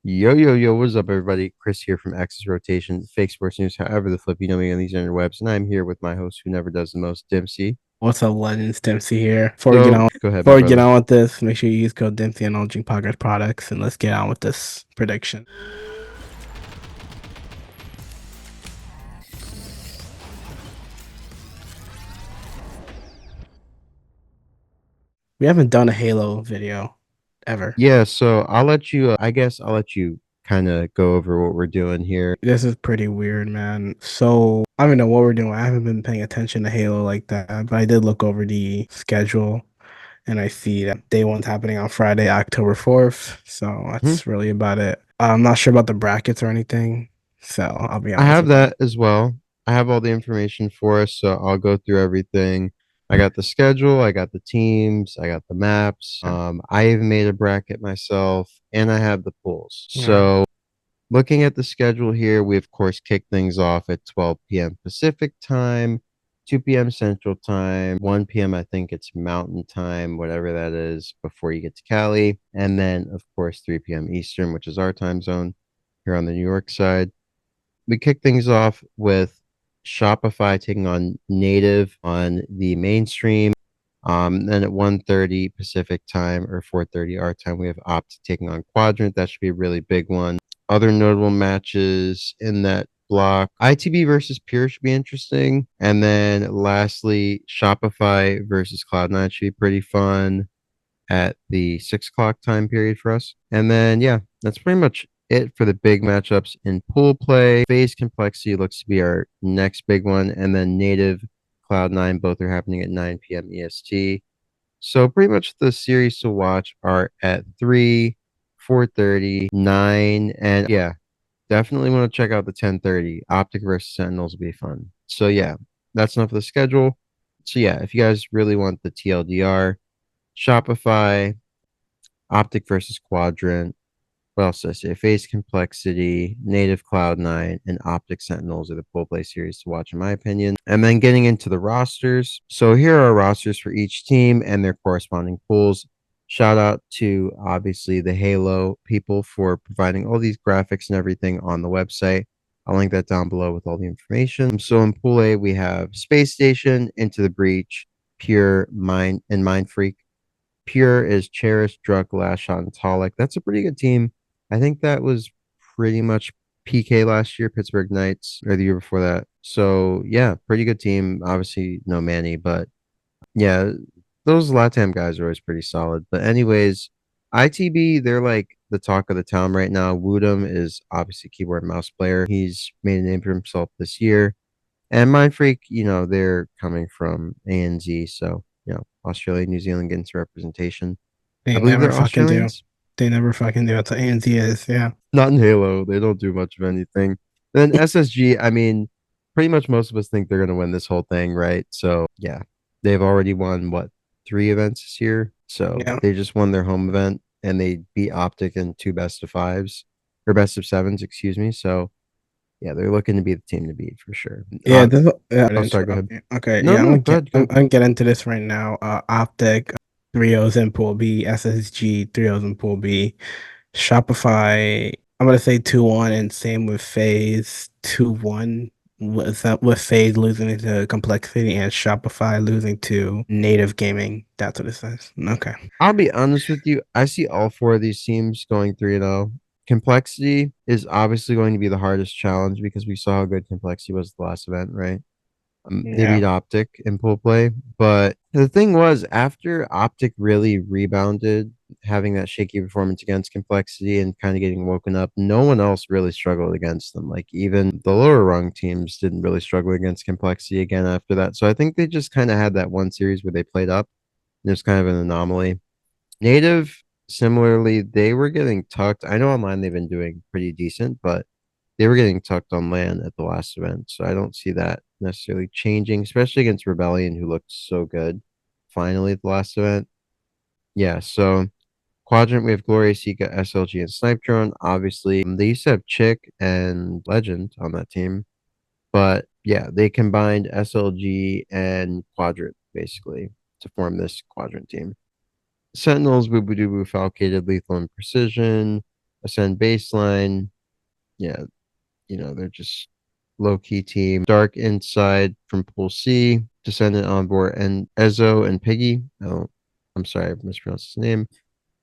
Yo, yo, yo, what's up, everybody? Chris here from Access Rotation, Fake Sports News, however the flip you know me on these interwebs. And I'm here with my host who never does the most, Dimsii. What's up, Legends? Dempsey here. Before we get So, on, go ahead, my before we get brother. on with this, make sure you use code Dempsey on all Drink Podcast products, and let's get on with this prediction. We haven't done a Halo video ever. Yeah, so I'll let you, I guess I'll let you kind of go over what we're doing here. This is pretty weird, man. So I don't know what we're doing. I haven't been paying attention to Halo like that, but I did look over the schedule, and I see that day one's happening on Friday, October 4th. So Mhm. that's really about it. I'm not sure about the brackets or anything, so I'll be I honest have with you. that as well. I have all the information for us, so I'll go through everything. I got the schedule, I got the teams, I got the maps. I even made a bracket myself, and I have the pools. Yeah. So, looking at the schedule here, we of course kick things off at 12 p.m. Pacific time, 2 p.m. Central time, 1 p.m. I think it's Mountain time, whatever that is, before you get to Cali. And then, of course, 3 p.m. Eastern, which is our time zone here on the New York side. We kick things off with Shopify taking on Native on the mainstream. Then at 1:30 Pacific time or 4:30 our time, we have Optic taking on Quadrant. That should be a really big one. Other notable matches in that block, ITB versus Pure should be interesting. And then lastly, Shopify versus Cloud9 should be pretty fun at the 6 o'clock time period for us. And then, yeah, that's pretty much it for the big matchups in pool play. Phase Complexity looks to be our next big one. And then Native Cloud9, both are happening at 9 p.m. EST. So pretty much the series to watch are at 3, 4:30, 9, and yeah, definitely want to check out the 10:30. Optic versus Sentinels will be fun. So yeah, that's enough of the schedule. So yeah, if you guys really want the TLDR, Shopify, Optic versus Quadrant, what else did I say? Phase Complexity, Native Cloud9, and Optic Sentinels are the pool play series to watch, in my opinion. And then getting into the rosters. So here are rosters for each team and their corresponding pools. Shout out to obviously the Halo people for providing all these graphics and everything on the website. I'll link that down below with all the information. So in Pool A, we have Space Station, Into the Breach, Pure, Mind, and Mind Freak. Pure is Cherish, Druck, Lashon, and Tolic. That's a pretty good team. I think that was pretty much PK last year, Pittsburgh Knights, or the year before that. So yeah, pretty good team. Obviously, no Manny, but yeah, those LATAM guys are always pretty solid. But anyways, ITB, they're like the talk of the town right now. Woodham is obviously keyboard and mouse player. He's made a name for himself this year. And Mind Freak, they're coming from ANZ, so Australia, New Zealand getting some representation. I They believe never they're fucking do. Australians. They never fucking do. That's what ANZ is. Yeah. Not in Halo. They don't do much of anything. Then SSG, I mean, pretty much most of us think they're gonna win this whole thing, right? So yeah, they've already won what, 3 events this year. So Yeah. they just won their home event and they beat Optic in 2 best of 5s or best of 7s, excuse me. So yeah, they're looking to be the team to beat for sure. Yeah. Yeah. Oh, sorry, go Interrupt ahead. you. Okay. No, Yeah. no, go ahead, go I'm ahead. gonna get into this right now. Optic 3-0s in Pool B. SSG 3-0s in Pool B. Shopify. I'm gonna say 2-1, and same with Faze 2-1. With Faze losing to Complexity and Shopify losing to Native Gaming. That's what it says. Okay. I'll be honest with you. I see all four of these teams going 3-0. Complexity is obviously going to be the hardest challenge because we saw how good Complexity was the last event, right? They Yeah. beat Optic in pool play. But the thing was, after Optic really rebounded, having that shaky performance against Complexity and kind of getting woken up, no one else really struggled against them. Like even the lower rung teams didn't really struggle against Complexity again after that. So I think they just kind of had that one series where they played up. There's kind of an anomaly. Native, similarly, they were getting tucked. I know online they've been doing pretty decent, but they were getting tucked on land at the last event. So I don't see that necessarily changing, especially against Rebellion, who looked so good finally at the last event. Yeah, so Quadrant, we have Gloria, Sika, SLG, and Snipe Drone. Obviously, they used to have Chick and Legend on that team, but yeah, they combined SLG and Quadrant basically to form this Quadrant team. Sentinels, Boo Boo Doo Boo, Falcated, Lethal, and Precision. Ascend Baseline. Yeah, they're just low-key team. Dark Inside from Pool C. Descendant on board and Ezo and Piggy. Oh, I'm sorry, I mispronounced his name.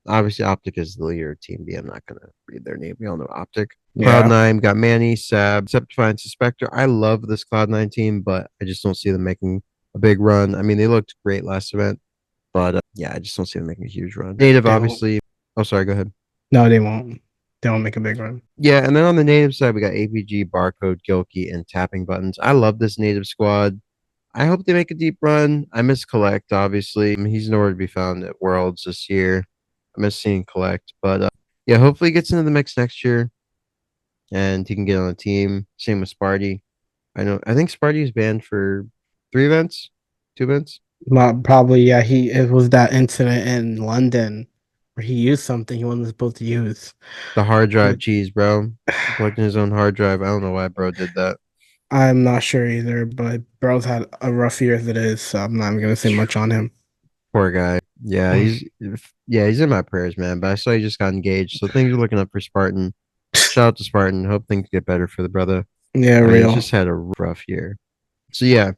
Obviously, Optic is the leader of Team B. I'm not going to read their name. We all know Optic. Yeah. Cloud9 got Manny, Sab, Deceptify, and Suspector. I love this Cloud9 team, but I just don't see them making a big run. I mean, they looked great last event, but yeah, I just don't see them making a huge run. Native, They won't. obviously. Oh, sorry, go ahead. No, they won't. They won't make a big run. Yeah, and then on the native side, we got APG, Barcode, Gilkey, and Tapping Buttons. I love this native squad. I hope they make a deep run. I miss Collect, obviously. I mean, he's nowhere to be found at Worlds this year. I miss seeing Collect, but yeah, hopefully he gets into the mix next year and he can get on a team. Same with Sparty. I think Sparty is banned for 3 events, 2 events. Probably, yeah. It was that incident in London where he used something he wasn't supposed to use. The hard drive But cheese, bro. Collecting his own hard drive. I don't know why bro did that. I'm not sure either. But bro's had a rough year as it is, so I'm not even gonna say much on him. Poor guy. Yeah, he's in my prayers, man. But I saw he just got engaged, so things are looking up for Spartan. Shout out to Spartan. Hope things get better for the brother. Yeah, I mean, he's real. just had a rough year. So yeah,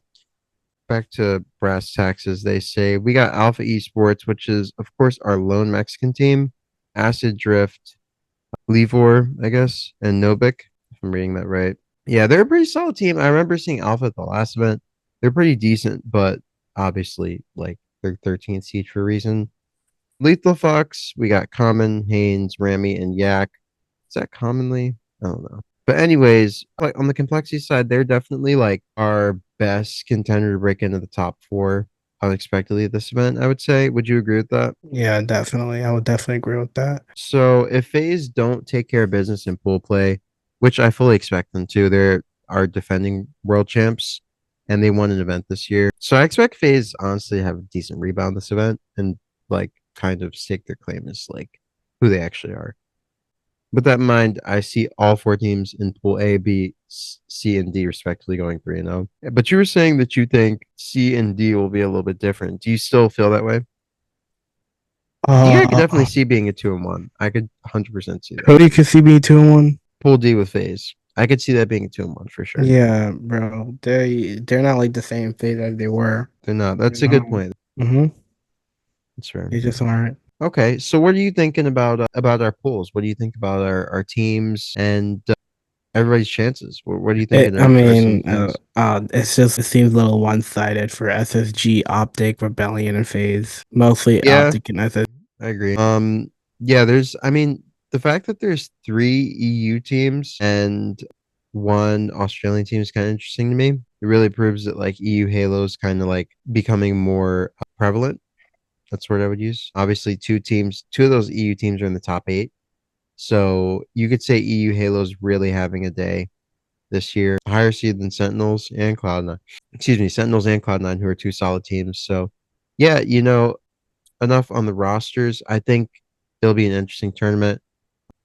back to brass taxes. They say we got Alpha Esports, which is of course our lone Mexican team. Acid Drift, Levor, I guess, and Novik. If I'm reading that right. Yeah, they're a pretty solid team. I remember seeing Alpha at the last event. They're pretty decent, but obviously, like they're 13th seed for a reason. Lethal Fox, we got Common, Haynes, Rami, and Yak. Is that commonly? I don't know. But anyways, like on the complexity side, they're definitely like our best contender to break into the top four unexpectedly at this event, I would say. Would you agree with that? Yeah, definitely. I would definitely agree with that. So if Faze don't take care of business in pool play, which I fully expect them to, they're our defending world champs and they won an event this year. So I expect Faze honestly to have a decent rebound this event and like kind of stake their claim as like who they actually are. With that in mind, I see all four teams in Pool A, B, C, and D respectively going 3-0. But you were saying that you think C and D will be a little bit different. Do you still feel that way? D, I could definitely Uh, see being a 2-1. I could 100% see that. Cody could see me 2-1. Pool D with Faze. I could see that being a 2-1 for sure. Yeah, bro. They're not like the same thing that they were. They're not. That's a good point. Mm-hmm. That's fair. They just aren't. Okay, so what are you thinking about our pools? What do you think about our teams and everybody's chances? What do you think of I the rest of the mean, teams? it seems a little one-sided for SSG, Optic, Rebellion, and Faze. Mostly Yeah, Optic and SS. I agree. Yeah, I mean, the fact that there's 3 EU teams and one Australian team is kind of interesting to me. It really proves that like EU Halo is kind of like becoming more prevalent. That's the word I would use. Obviously, two of those EU teams are in the top 8. So you could say EU Halo's really having a day this year. Higher seed than Sentinels and Cloud9. Excuse me, Sentinels and Cloud9, who are 2 solid teams. So yeah, enough on the rosters. I think it'll be an interesting tournament.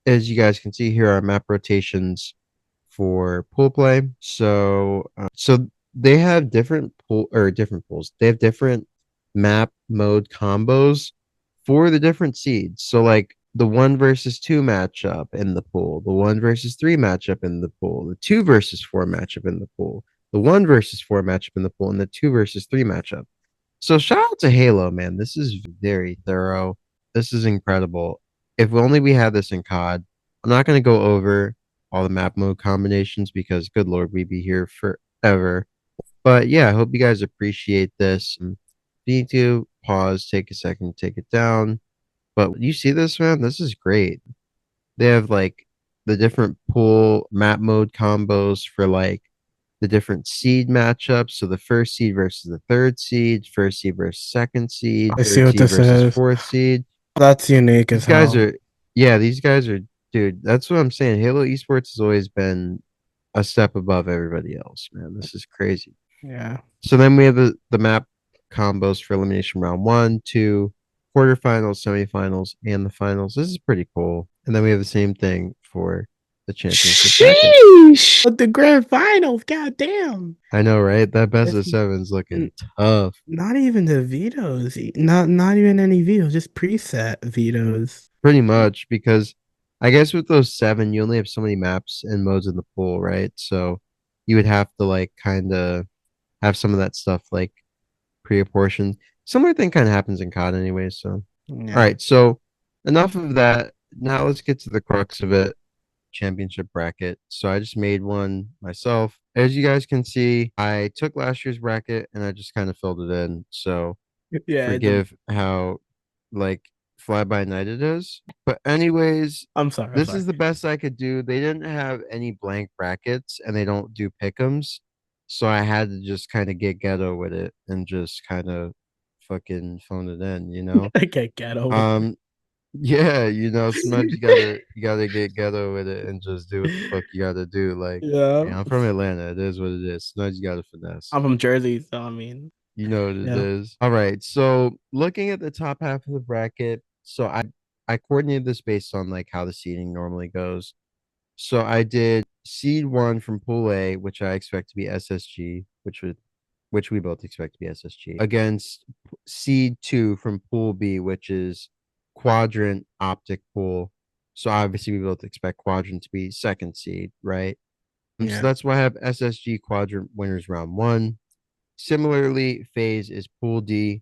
As you guys can see here, our map rotations for pool play. So they have different pools. They have different map mode combos for the different seeds. So like the 1 versus 2 matchup in the pool, the 1 versus 3 matchup in the pool, the 2 versus 4 matchup in the pool, the 1 versus 4 matchup in the pool, and the 2 versus 3 matchup. So shout out to Halo, man. This is very thorough. This is incredible. If only we had this in COD. I'm not going to go over all the map mode combinations because good lord, we'd be here forever. But yeah, I hope you guys appreciate this. If you need to pause, take a second, take it down. But you see this, man? This is great. They have like the different pool map mode combos for like the different seed matchups. So the first seed versus the third seed, first seed versus second seed, I see third what seed this versus is. fourth seed. That's unique as These guys hell. are, yeah, these guys are, dude, that's what I'm saying. Halo Esports has always been a step above everybody else, man. This is crazy. Yeah. So then we have the map combos for elimination round 1, 2, quarterfinals, semifinals, and the finals. This is pretty cool. And then we have the same thing for the championship bracket. Sheesh! But the grand finals, goddamn. I know, right? That best It's of seven's looking n- tough. not even the vetoes. Not even any vetoes, just preset vetoes. Pretty much because I guess with those seven, you only have so many maps and modes in the pool, right? So you would have to like kind of have some of that stuff like pre-apportioned. Similar thing kind of happens in COD anyway. So, all Yeah. right. So enough of that. Now let's get to the crux of it. Championship bracket. So I just made one myself. As you guys can see, I took last year's bracket and I just kind of filled it in. So Yeah, forgive how like fly by night it is. But anyways, I'm sorry, I'm this sorry. is the best I could do. They didn't have any blank brackets and they don't do pick'ems. So I had to just kind of get ghetto with it and just kind of fucking phone it in, you know? I can't get over it. Um, yeah, sometimes you gotta get ghetto with it and just do what the fuck you gotta do. Like, Yeah. hey, I'm from Atlanta. It is what it is. Sometimes you gotta finesse. I'm from Jersey, so I mean, You know what it yeah. is. All right. So looking at the top half of the bracket, so I coordinated this based on like how the seeding normally goes. So I did seed one from pool A, which I expect to be SSG, which we both expect to be SSG, against seed two from pool B, which is quadrant optic pool. So obviously we both expect quadrant to be second seed, right? So Yeah. that's why I have SSG quadrant winners round one. Similarly, Faze is Pool D.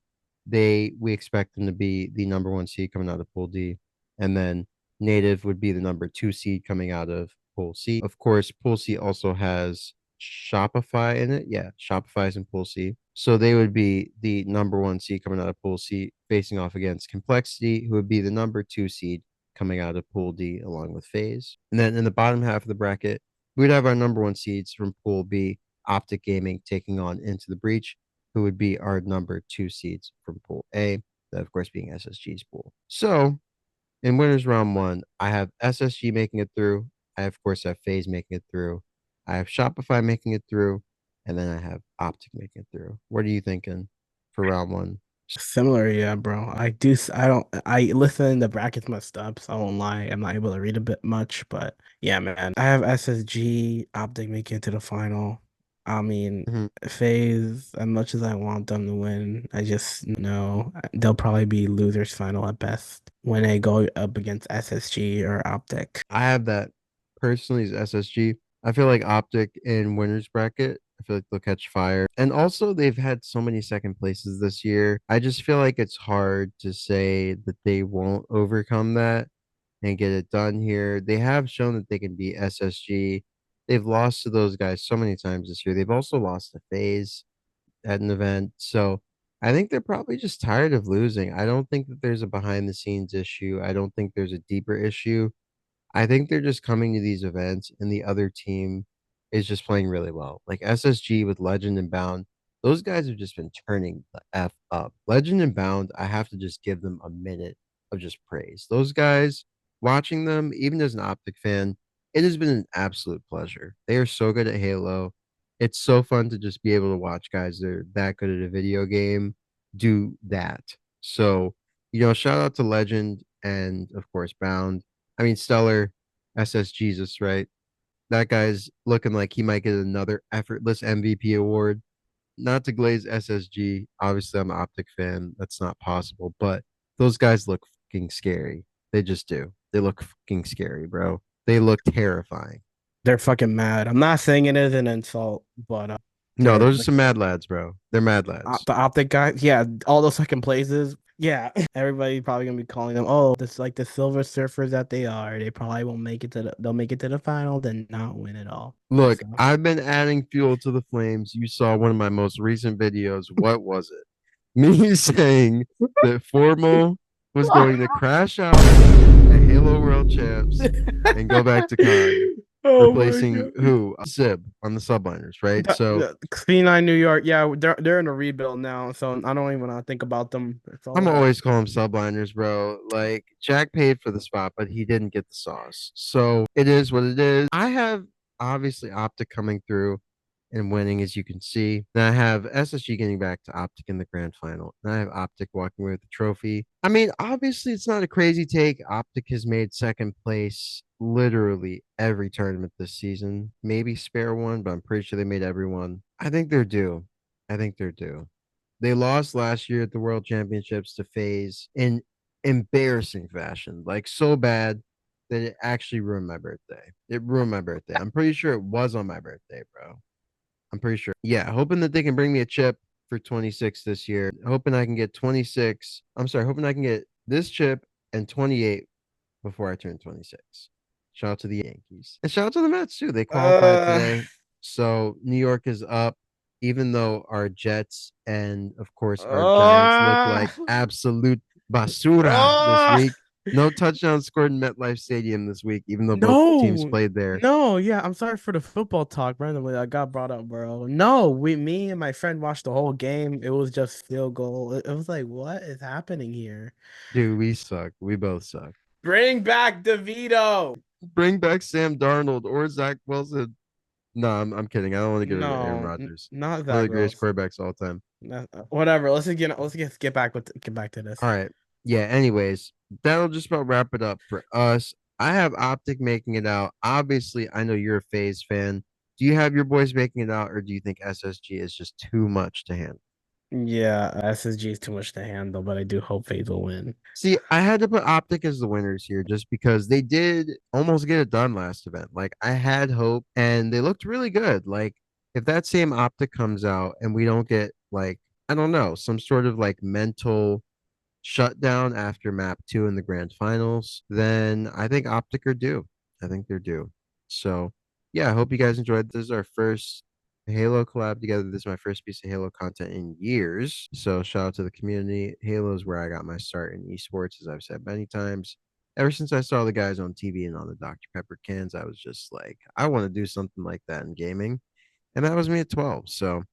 We expect them to be the number one seed coming out of Pool D, and then Native would be the number two seed coming out of Pool C. Of course, Pool C also has Shopify in it. Yeah, Shopify is in Pool C, so they would be the number one seed coming out of Pool C, facing off against Complexity, who would be the number two seed coming out of Pool D, along with Faze. And then in the bottom half of the bracket, we'd have our number one seeds from Pool B, Optic Gaming taking on Into the Breach, who would be our number two seeds from Pool A, that of course being SSG's pool. So in winners round one, I have SSG making it through. I of course have Faze making it through. I have Shopify making it through, and then I have Optic making it through. What are you thinking for round one? Similar, yeah, bro. I don't, I listen, the brackets messed up, so I won't lie. I'm not able to read a bit much, but yeah, man. I have SSG, Optic making it to the final. I mean, Mhm. FaZe, as much as I want them to win, I just know they'll probably be losers final at best when they go up against SSG or Optic. I have that personally as SSG. I feel like Optic in winners bracket, I feel like they'll catch fire. And also they've had so many second places this year. I just feel like it's hard to say that they won't overcome that and get it done here. They have shown that they can beat SSG. They've lost to those guys so many times this year. They've also lost to FaZe at an event. So I think they're probably just tired of losing. I don't think that there's a behind the scenes issue. I don't think there's a deeper issue. I think they're just coming to these events and the other team is just playing really well. Like SSG with Legend and Bound, those guys have just been turning the F up. Legend and Bound, I have to just give them a minute of just praise. Those guys, watching them, even as an Optic fan, it has been an absolute pleasure. They are so good at Halo. It's so fun to just be able to watch guys that are that good at a video game do that. So, shout out to Legend and of course Bound. I mean, Stellar SS Jesus, right? That guy's looking like he might get another effortless MVP award. Not to glaze SSG. Obviously, I'm an Optic fan. That's not possible, but those guys look fucking scary. They just do. They look fucking scary, bro. They look terrifying. They're fucking mad. I'm not saying it is an insult, but No, they're those are like some mad lads, bro. They're mad lads. the Optic guys. Yeah, all those second places. Yeah, everybody probably gonna be calling them. Oh, this like the Silver Surfers that they are. They probably won't make it to the. They'll make it to the final, then not win it all. Look, So I've been adding fuel to the flames. You saw one of my most recent videos. What was it? Me saying that Formal was going to crash out at Halo World Champs and go back to COD, Oh my replacing god. who? Zib on the subliners, right? So C9 New York, yeah, they're in a rebuild now, so I don't even want to think about them. It's all I'm right. always call them subliners, bro. Like Jack paid for the spot, but he didn't get the sauce. So it is what it is. I have obviously Optic coming through and winning, as you can see. Then I have SSG getting back to Optic in the grand final. Then I have Optic walking away with the trophy. I mean, obviously, it's not a crazy take. Optic has made second place literally every tournament this season. Maybe spare one, but I'm pretty sure they made every one. I think they're due. I think they're due. They lost last year at the World Championships to FaZe in embarrassing fashion, like so bad. that it actually ruined my birthday. It ruined my birthday. I'm pretty sure it was on my birthday, bro. I'm pretty sure. Yeah, hoping that they can bring me a chip for 26 this year. Hoping I can get 26. I'm sorry, hoping I can get this chip and 28 before I turn 26. Shout out to the Yankees. And shout out to the Mets too. They qualified Uh, today. So New York is up, even though our Jets and of course our Giants look uh, like absolute basura this uh, week. No touchdowns scored in MetLife Stadium this week, even though both teams no, played there. no, yeah. I'm sorry for the football talk randomly. I got brought up, bro. No, me and my friend watched the whole game. It was just field goal. It was like, what is happening here? Dude, we suck. We both suck. Bring back DeVito. Bring back Sam Darnold or Zach Wilson. No, I'm kidding. I don't want to get rid of Aaron No, Rodgers. not One of Zach the greatest Wilson. quarterbacks of all time. Whatever. Let's get back to All this. right. Yeah, anyways, that'll just about wrap it up for us. I have Optic making it out. Obviously, I know you're a Faze fan. Do you have your boys making it out, or do you think SSG is just too much to handle? Yeah, SSG is too much to handle, but I do hope Faze will win. See, I had to put Optic as the winners here just because they did almost get it done last event. Like, I had hope and they looked really good. Like, if that same Optic comes out and we don't get, like, I don't know, some sort of like mental shutdown after map two in the grand finals, then I think Optic are due. I think they're due. So yeah, I hope you guys enjoyed. This is our first Halo collab together. This is my first piece of Halo content in years. So shout out to the community. Halo is where I got my start in esports, as I've said many times. Ever since I saw the guys on TV and on the Dr. Pepper cans, I was just like, I want to do something like that in gaming. And that was me at 12. So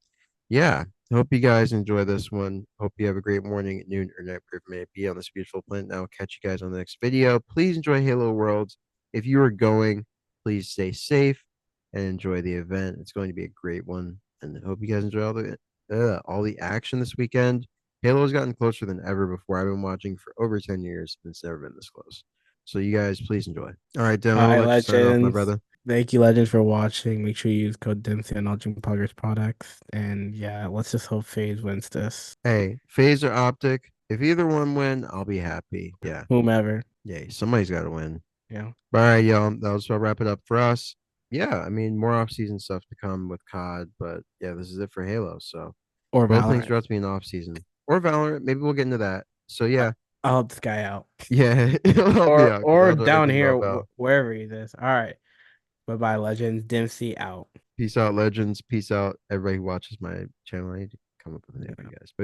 yeah, hope you guys enjoy this one. Hope you have a great morning, noon, or night, wherever it may be on this beautiful planet. Now, I'll catch you guys on the next video. Please enjoy Halo Worlds. If you are going, please stay safe and enjoy the event. It's going to be a great one, and I hope you guys enjoy all the action this weekend. Halo has gotten closer than ever before. I've been watching for over 10 years, and it's never been this close. So you guys, please enjoy. All right, Dem, All I'll right, let you sign off, my legends. brother. Thank you, legends, for watching. Make sure you use code Dimsii on all Jim Poggers products. And yeah, let's just hope FaZe wins this. Hey, Phase or Optic, if either one win, I'll be happy. Yeah. Whomever. Yay, somebody's got to win. Yeah. All right, y'all. That was about wrap it up for us. Yeah, I mean, more off-season stuff to come with COD, but yeah, this is it for Halo. So Or both things Valorant. are about to be in off-season or Valorant. Maybe we'll get into that. So I- yeah, I'll help this guy out. yeah, it'll help me Or out because or I don't know down anything here, about Val. wherever he is. All right. Bye-bye, legends. Dimsii out. Peace out, legends. Peace out, everybody who watches my channel. I need to come up with a name for Yeah. you guys. But